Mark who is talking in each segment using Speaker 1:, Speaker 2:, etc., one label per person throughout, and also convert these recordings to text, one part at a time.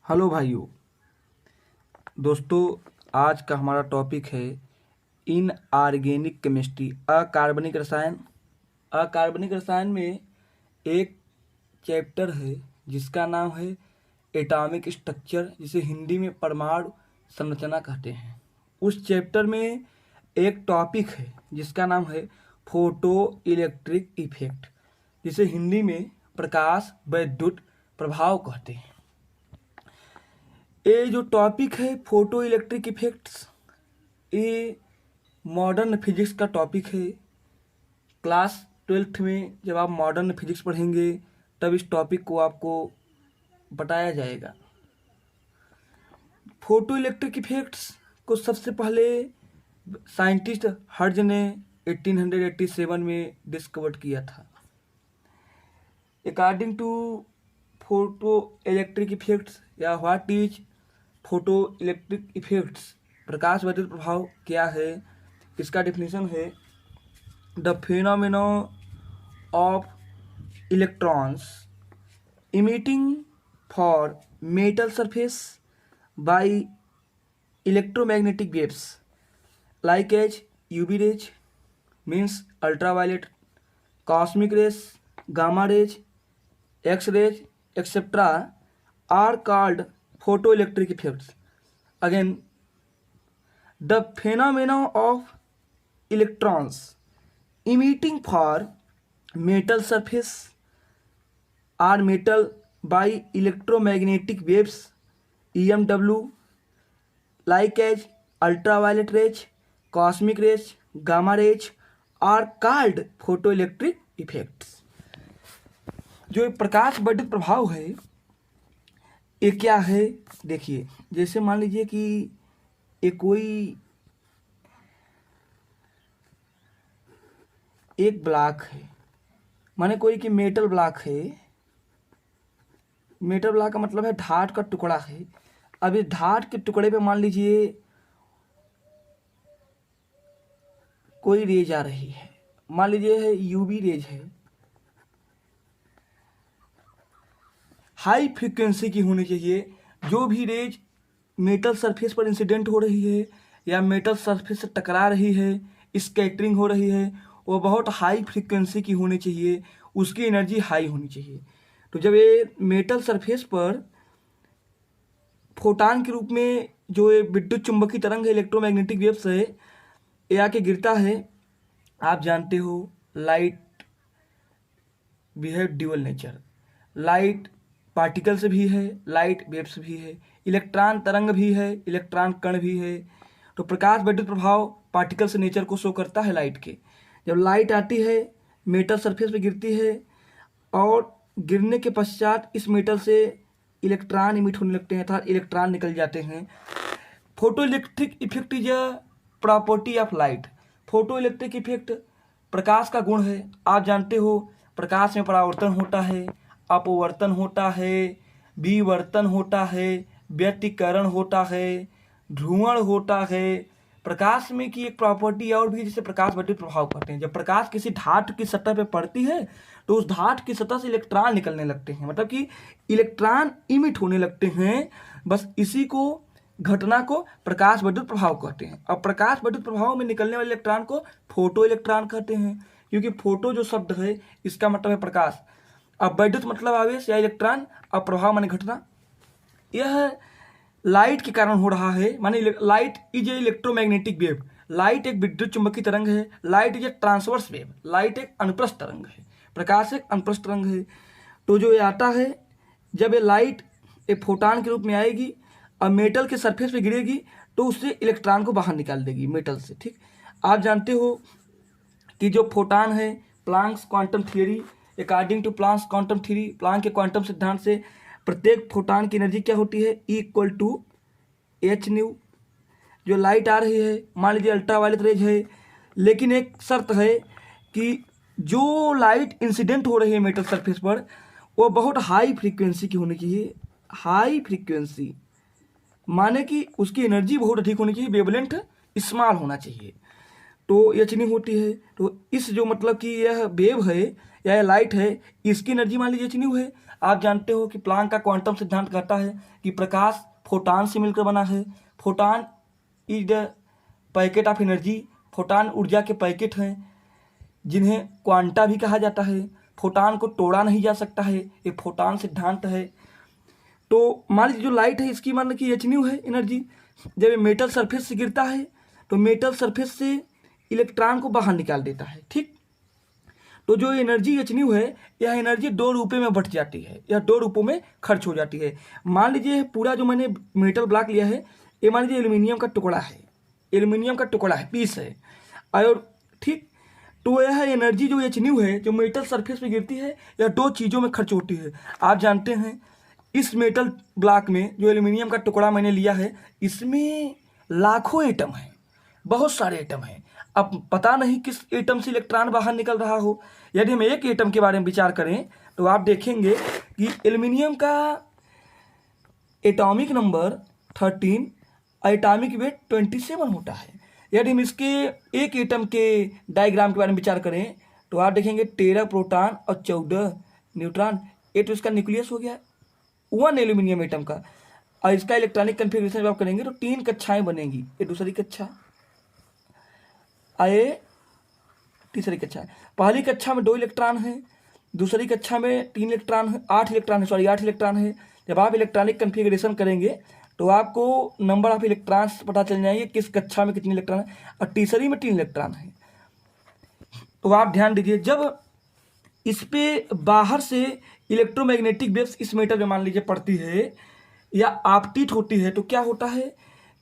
Speaker 1: Hello भाइयों दोस्तों, आज का हमारा टॉपिक है इनऑर्गेनिक केमिस्ट्री, अकार्बनिक रसायन। अकार्बनिक रसायन में एक चैप्टर है जिसका नाम है एटॉमिक स्ट्रक्चर, जिसे हिंदी में परमाणु संरचना कहते हैं। उस चैप्टर में एक टॉपिक है जिसका नाम है फोटो इलेक्ट्रिक इफेक्ट, जिसे हिंदी में प्रकाश वैद्युत प्रभाव कहते हैं। ये जो टॉपिक है फोटो इलेक्ट्रिक इफेक्ट्स, ये मॉडर्न फिजिक्स का टॉपिक है। क्लास 12th में जब आप मॉडर्न फिजिक्स पढ़ेंगे तब इस टॉपिक को आपको बताया जाएगा। फोटो इलेक्ट्रिक इफेक्ट्स को सबसे पहले साइंटिस्ट हर्ज ने 1887 में डिस्कवर किया था। According to photo electric effects या what is photo electric effects, प्रकाश वर्धित प्रभाव क्या है, इसका डेफिनेशन है the phenomena of electrons emitting for metal surface by electromagnetic waves like as UV rays means ultraviolet, cosmic rays, gamma rays, X rays etcetera are called photoelectric effects. Again, the phenomena of electrons emitting for metal surface or metal by electromagnetic waves EMW like as ultraviolet rays, cosmic rays, gamma rays are called photoelectric effects. जो प्रकाश वर्धित प्रभाव है ये क्या है? देखिए, जैसे मान लीजिए कि एक कोई एक ब्लॉक है, माने कोई कि मेटल ब्लॉक है। मेटल ब्लॉक का मतलब है धात का टुकड़ा है। अब इस धात के टुकड़े पे मान लीजिए कोई रेज आ रही है, मान लीजिए है यूवी रेज है, हाई फ्रीक्वेंसी की होनी चाहिए। जो भी रेज मेटल सरफेस पर इंसिडेंट हो रही है या मेटल सरफेस से टकरा रही है, स्कैटरिंग हो रही है, वो बहुत हाई फ्रीक्वेंसी की होनी चाहिए, उसकी एनर्जी हाई होनी चाहिए। तो जब ये मेटल सरफेस पर फोटान के रूप में जो ये विद्युत चुंबकीय तरंग है, इलेक्ट्रोमैग्नेटिक वेव्स है, ये आके गिरता है। आप जानते हो लाइट भी है ड्यूअल नेचर, लाइट पार्टिकल्स भी है, लाइट वेव्स भी है, इलेक्ट्रॉन तरंग भी है, इलेक्ट्रॉन कण भी है। तो प्रकाश वर्धित प्रभाव पार्टिकल्स नेचर को शो करता है लाइट के। जब लाइट आती है मेटल सरफेस पे गिरती है और गिरने के पश्चात इस मेटल से इलेक्ट्रॉन इमिट होने लगते हैं अर्थात इलेक्ट्रॉन निकल जाते हैं। Photo electric effect is a property of light. Photo electric effect प्रकाश का गुण है। आप जानते हो प्रकाश में परावर्तन होता है, अपवर्तन होता है, विवर्तन होता है, व्यतिकरण होता है, ध्रुवण होता है। प्रकाश में की एक प्रॉपर्टी और भी जिसे प्रकाश वर्धित प्रभाव कहते हैं। जब प्रकाश किसी धातु की सतह पर पड़ती है तो उस धातु की सतह से इलेक्ट्रॉन निकलने लगते हैं, मतलब कि इलेक्ट्रॉन इमिट होने लगते हैं। बस इसी को घटना को प्रकाश वर्धित प्रभाव कहते हैं। अब प्रकाश वर्धित प्रभाव में निकलने वाले इलेक्ट्रॉन को फोटो इलेक्ट्रॉन कहते हैं, क्योंकि फोटो जो शब्द है इसका मतलब है प्रकाश। अब वैद्युत मतलब आवेश या इलेक्ट्रॉन, अब प्रभाव माने घटना। यह लाइट के कारण हो रहा है, माने light is a electromagnetic wave. Light एक विद्युत चुंबकीय तरंग है। Light is a transverse wave. Light एक अनुप्रस्थ तरंग है, प्रकाश एक अनुप्रस्थ तरंग है। तो जो ये आता है, जब ये लाइट एक फोटान के रूप में आएगी और मेटल के सरफेस पे गिरेगी तो उससे इलेक्ट्रॉन को बाहर निकाल देगी मेटल से। ठीक, आप जानते हो कि जो फोटान है, Planck's quantum theory, according to Planck's quantum theory, Planck के क्वांटम सिद्धांत से प्रत्येक फोटान की एनर्जी क्या होती है? E=h²। जो लाइट आ रही है, मान लीजिए अल्ट्रावायलेट रेज है, लेकिन एक शर्त है कि जो लाइट इंसिडेंट हो रही है मेटल सरफेस पर वो बहुत हाई फ्रीक्वेंसी की होनी चाहिए। हाई फ्रीक्वेंसी माने कि उसकी एनर्जी बहुत अधिक होनी चाहिए, वेवलेंथ स्मॉल होना चाहिए, तो एच न्यू होती है। तो इस जो मतलब कि यह वेव है या लाइट है, इसकी एनर्जी मान लीजिए एच न्यू है। आप जानते हो कि प्लांक का क्वांटम सिद्धांत कहता है कि प्रकाश फोटान से मिलकर बना है। Photon is the packet of energy. Photon ऊर्जा के पैकेट हैं जिन्हें क्वांटा भी कहा जाता है। फोटान को तोड़ा नहीं जा सकता है, ये फोटान सिद्धांत है। तो मान लीजिए जो लाइट है इसकी मान लीजिए एच न्यू है एनर्जी। जब ये मेटल सरफेस से गिरता है तो मेटल सरफेस से इलेक्ट्रॉन को बाहर निकाल देता है, ठीक। तो जो एनर्जी एच न्यू है, यह एनर्जी दो रूपों में बट जाती है, यह दो रूपों में खर्च हो जाती है। मान लीजिए पूरा जो मैंने मेटल ब्लॉक लिया है, ये मान लीजिए एल्यूमिनियम का टुकड़ा है, एल्यूमिनियम का टुकड़ा है, पीस है, और ठीक। तो यह एनर्जी जो एच न्यू है, जो मेटल सरफेस पे गिरती है, यह दो चीज़ों में खर्च होती है। आप जानते हैं इस मेटल ब्लॉक में जो एल्यूमिनियम का टुकड़ा मैंने लिया है, इसमें लाखों एटम हैं, बहुत सारे एटम हैं। अब पता नहीं किस एटम से इलेक्ट्रॉन बाहर निकल रहा हो। यदि हम एक एटम के बारे में विचार करें तो आप देखेंगे कि एल्यूमिनियम का एटॉमिक नंबर 13, एटॉमिक वेट 27 होता है। यदि हम इसके एक एटम के डायग्राम के बारे में विचार करें तो आप देखेंगे 13 प्रोटॉन और 14 न्यूट्रॉन। ये तो इसका न्यूक्लियस हो गया 1 एल्यूमिनियम एटम का। और इसका इलेक्ट्रॉनिक कन्फिग्रेशन जब आप करेंगे तो 3 कक्षाएं बनेंगी। ये दूसरी कक्षा, आए तीसरी कक्षा। पहली कक्षा में 2 इलेक्ट्रॉन हैं, दूसरी कक्षा में 3 इलेक्ट्रॉन है, 8 इलेक्ट्रॉन है, सॉरी 8 इलेक्ट्रॉन है। जब आप इलेक्ट्रॉनिक कन्फिग्रेशन करेंगे तो आपको नंबर ऑफ इलेक्ट्रॉन्स पता चल जाएंगे, किस कक्षा में कितने इलेक्ट्रॉन है, और तीसरी में 3 इलेक्ट्रॉन है। तो आप ध्यान दीजिए, जब इस पे बाहर से इलेक्ट्रोमैग्नेटिक वेव्स इस मेटल में मान लीजिए पड़ती है या आपतित होती है, तो क्या होता है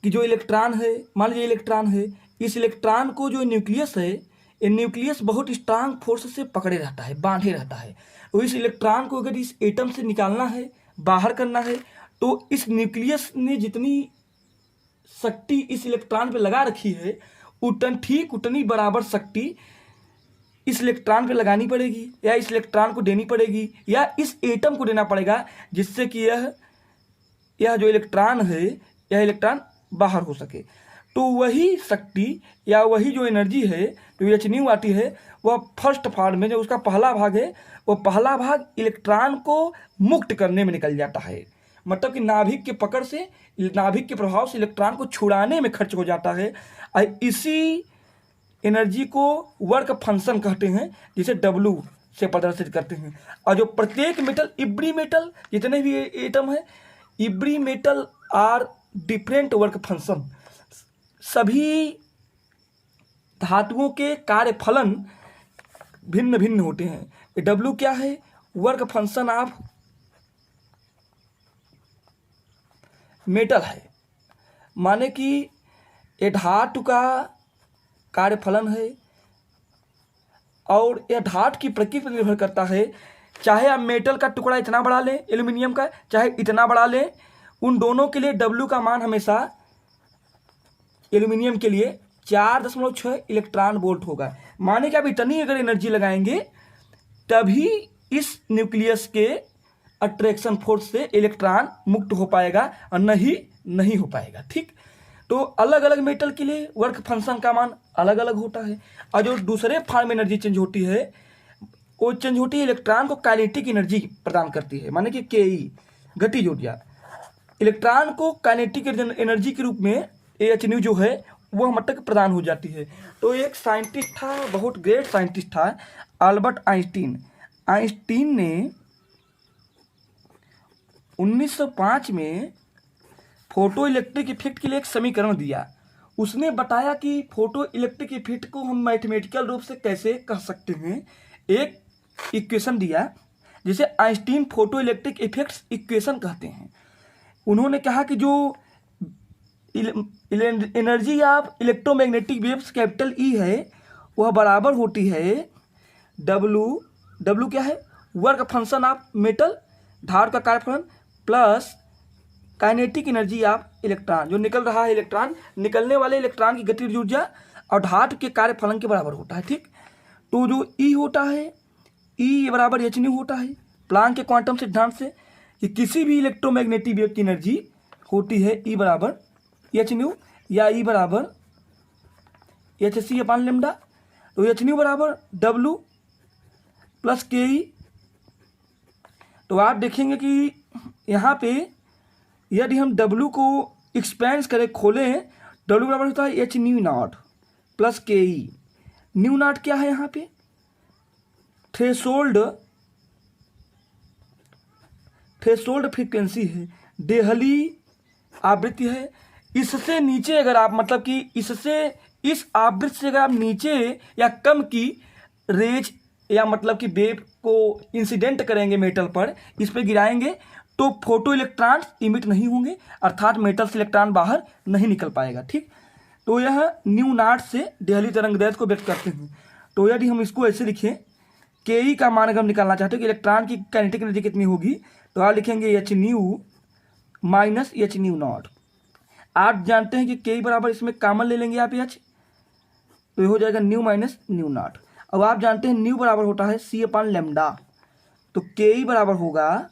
Speaker 1: कि जो इलेक्ट्रॉन है, मान लीजिए इलेक्ट्रॉन है, इस इलेक्ट्रॉन को जो न्यूक्लियस है, ये न्यूक्लियस बहुत स्ट्रांग फोर्स से पकड़े रहता है, बांधे रहता है। तो इस इलेक्ट्रॉन को अगर इस एटम से निकालना है, बाहर करना है, तो इस न्यूक्लियस ने जितनी शक्ति इस इलेक्ट्रॉन पे लगा रखी है, उतनी बराबर शक्ति इस इलेक्ट्रॉन पे लगानी पड़ेगी, या इस इलेक्ट्रॉन को देनी पड़ेगी, या इस एटम को देना पड़ेगा, जिससे कि यह जो इलेक्ट्रॉन है, यह इलेक्ट्रॉन बाहर हो सके। तो वही शक्ति या वही जो एनर्जी है जो एच न्यू आती है, वह फर्स्ट फॉर्म में जो उसका पहला भाग है, वह पहला भाग इलेक्ट्रॉन को मुक्त करने में निकल जाता है। मतलब कि नाभिक के पकड़ से, नाभिक के प्रभाव से इलेक्ट्रॉन को छुड़ाने में खर्च हो जाता है। और इसी एनर्जी को वर्क फंक्शन कहते हैं, जिसे W से प्रदर्शित करते हैं। और जो प्रत्येक मेटल, इब्री मेटल, जितने भी एटम है, every metal are different work function. सभी धातुओं के कार्य फलन भिन्न भिन्न होते हैं। W क्या है? वर्क फंक्शन ऑफ मेटल है, माने कि ये धातु का कार्य फलन है, और यह धातु की प्रकृति पर निर्भर करता है। चाहे आप मेटल का टुकड़ा इतना बड़ा लें, एल्यूमिनियम का, चाहे इतना बड़ा लें, उन दोनों के लिए W का मान हमेशा एल्यूमिनियम के लिए 4.6 इलेक्ट्रॉन वोल्ट होगा। माने कि आप इतनी अगर एनर्जी लगाएंगे तभी इस न्यूक्लियस के अट्रैक्शन फोर्स से इलेक्ट्रॉन मुक्त हो पाएगा, और नहीं हो पाएगा, ठीक। तो अलग अलग मेटल के लिए वर्क फंक्शन का मान अलग अलग होता है। और जो दूसरे फॉर्म में एनर्जी चेंज होती है, वो चेंज होती है, इलेक्ट्रॉन को काइनेटिक एनर्जी प्रदान करती है, माने कि Ke, गतिज ऊर्जा। इलेक्ट्रॉन को काइनेटिक एनर्जी के रूप में एच न्यू जो है वह मतलब प्रदान हो जाती है। तो एक साइंटिस्ट था, बहुत ग्रेट साइंटिस्ट था, अल्बर्ट आइंस्टीन। आइंस्टीन ने 1905 में फोटो इलेक्ट्रिक इफेक्ट के लिए एक समीकरण दिया। उसने बताया कि फोटो इलेक्ट्रिक इफेक्ट को हम मैथमेटिकल रूप से कैसे कह सकते हैं। एक इक्वेशन दिया जिसे Einstein photo electric effects equation कहते हैं। उन्होंने कहा कि जो energy of electromagnetic waves capital E है, वह बराबर होती है W क्या है? वर्क फंक्शन ऑफ मेटल, धातु का कार्यफलन, plus kinetic energy of electron, जो निकल रहा है इलेक्ट्रॉन, निकलने वाले इलेक्ट्रॉन की गतिज ऊर्जा और धातु के कार्यफलन के बराबर होता है, ठीक। तो जो E होता है, E बराबर एच न्यू होता है प्लांक के क्वांटम सिद्धांत से, कि किसी भी इलेक्ट्रोमैग्नेटिक वेव की एनर्जी होती है E बराबर एच न्यू, या E बराबर hc/λ। तो एच न्यू बराबर W प्लस Ke। तो आप देखेंगे कि यहाँ पे यदि हम W को एक्सपेंस करें, खोलें, W बराबर होता है एच न्यू नॉट प्लस के ई। न्यू नॉट क्या है यहाँ पे? थ्रेशोल्ड फ्रीक्वेंसी है, देहली आवृत्ति है। इससे नीचे अगर आप मतलब कि इस आवृत्ति से अगर आप नीचे या कम की रेज या मतलब कि वेव को इंसिडेंट करेंगे मेटल पर, इस पर गिराएंगे, तो फोटो इलेक्ट्रॉन इमिट नहीं होंगे, अर्थात मेटल से इलेक्ट्रॉन बाहर नहीं निकल पाएगा। ठीक, तो यह न्यू नॉट से देहली तरंग दैर्ध्य को व्यक्त करते हैं। तो यदि हम इसको ऐसे लिखें, के ई का मान अगर हम निकालना चाहते हैं कि इलेक्ट्रॉन की काइनेटिक एनर्जी कितनी होगी, तो आप लिखेंगे H new minus H new not. आप जानते हैं कि के ई बराबर, इसमें कॉमन ले लेंगे आप एच, तो ये हो जाएगा न्यू माइनस न्यू नॉट। अब आप जानते हैं न्यू बराबर होता है सी अपान लेमडा, तो के ई बराबर होगा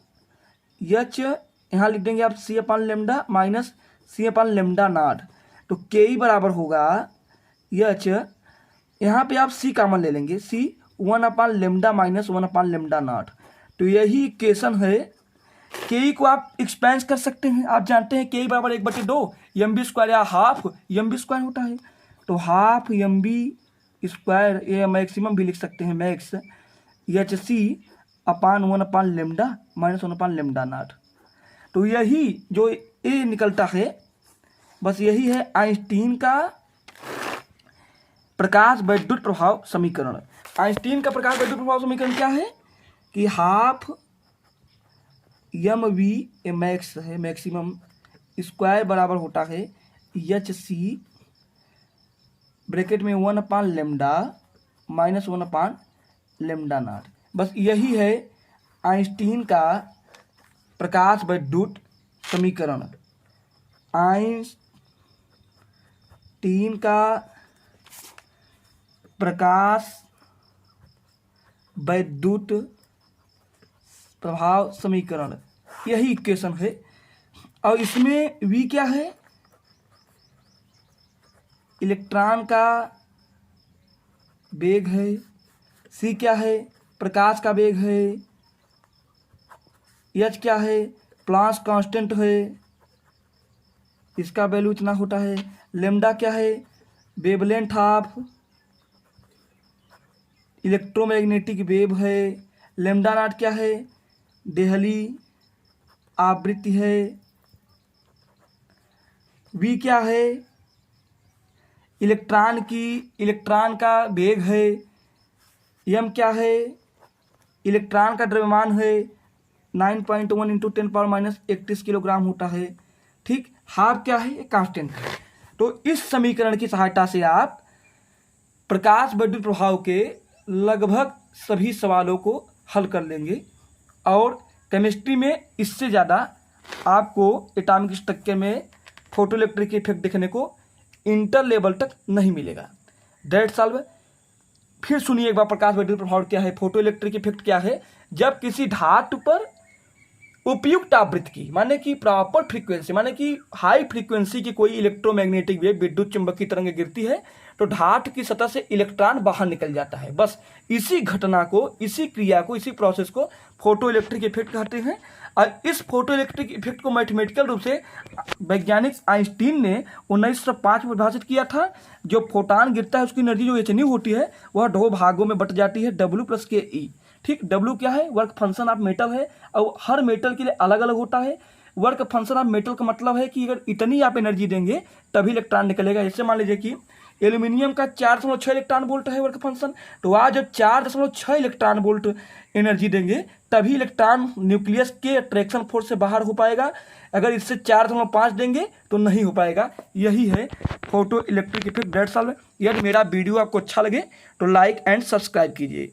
Speaker 1: एच, यहाँ लिख देंगे आप c upon lambda minus c upon lambda not, तो के ई बराबर होगा एच, यहाँ पे आप सी कॉमन ले लेंगे, सी 1 upon lambda minus 1 upon lambda not. तो यही इक्वेशन है। के ई को आप एक्सपेंस कर सकते हैं। आप जानते हैं के ई बराबर 1/2 एम बी स्क्वायर या हाफ एम बी स्क्वायर होता है, तो हाफ एम बी स्क्वायर, ये मैक्सिमम भी लिख सकते हैं, max H C upon 1 upon lambda minus 1 upon lambda not. तो यही जो ए निकलता है, बस यही है आइंस्टीन का प्रकाश वैद्युत प्रभाव समीकरण। आइंस्टीन का प्रकाश वैद्युत प्रभाव समीकरण क्या है कि हाफ एम वी मैक्स है, मैक्सिमम स्क्वायर बराबर होता है एच सी ब्रैकेट में 1 upon lambda minus 1 upon lambda not. बस यही है आइंस्टीन का प्रकाश वैद्युत समीकरण। आइंस्टीन का प्रकाश वैद्युत प्रभाव समीकरण, यही इक्वेशन है। और इसमें V क्या है? इलेक्ट्रॉन का वेग है। C क्या है? प्रकाश का वेग है। H क्या है? प्लांक्स कांस्टेंट है, इसका वैल्यू इतना होता है। लेमडा क्या है? वेवलेंथ ऑफ इलेक्ट्रोमैग्नेटिक वेव है। लेमडा नॉट क्या है? देहली आवृत्ति है। वी क्या है? इलेक्ट्रॉन का वेग है। एम क्या है? इलेक्ट्रॉन का द्रव्यमान है, 9.1 × 10⁻³ किलोग्राम होता है। ठीक, हाफ क्या है? कांस्टेंट है। तो इस समीकरण की सहायता से आप प्रकाश वैद्युत प्रभाव के लगभग सभी सवालों को हल कर लेंगे। और केमिस्ट्री में इससे ज़्यादा आपको एटॉमिक स्ट्रक्चर में फोटोइलेक्ट्रिक इफेक्ट देखने को इंटर लेवल तक नहीं मिलेगा। That's all. फिर सुनिए एक बार, प्रकाश वैद्युत प्रभाव क्या है, फोटोइलेक्ट्रिक इफेक्ट क्या है। जब किसी धातु पर उपयुक्त आवृत्ति की, माने कि प्रॉपर फ्रीक्वेंसी, माने कि हाई फ्रीक्वेंसी की कोई इलेक्ट्रोमैग्नेटिक वेव, विद्युत चुंबकीय तरंग गिरती है, तो धातु की सतह से इलेक्ट्रॉन बाहर निकल जाता है। बस इसी घटना को, इसी क्रिया को, इसी प्रोसेस को फोटो इलेक्ट्रिक इफेक्ट कहते हैं। और इस फोटो इलेक्ट्रिक इफेक्ट को मैथमेटिकल रूप से वैज्ञानिक आइंस्टीन ने 1905 में परिभाषित किया था। जो फोटॉन गिरता है उसकी एनर्जी जो एच न्यू होती है वह 2 भागों में बट जाती है, W + के ई। ठीक, W क्या है? वर्क फंक्शन ऑफ मेटल है, और हर मेटल के लिए अलग अलग होता है। वर्क फंक्शन ऑफ मेटल का मतलब है कि अगर इतनी आप एनर्जी देंगे तभी इलेक्ट्रॉन निकलेगा। जैसे मान लीजिए कि एल्यूमिनियम का 4.6 इलेक्ट्रॉन वोल्ट है वर्क फंक्शन, तो आज जब 4.6 इलेक्ट्रॉन वोल्ट एनर्जी देंगे तभी इलेक्ट्रॉन न्यूक्लियस के अट्रैक्शन फोर्स से बाहर हो पाएगा। अगर इससे 4.5 देंगे तो नहीं हो पाएगा। यही है photo electric effect. That's all. यदि मेरा वीडियो आपको अच्छा लगे तो लाइक एंड सब्सक्राइब कीजिए।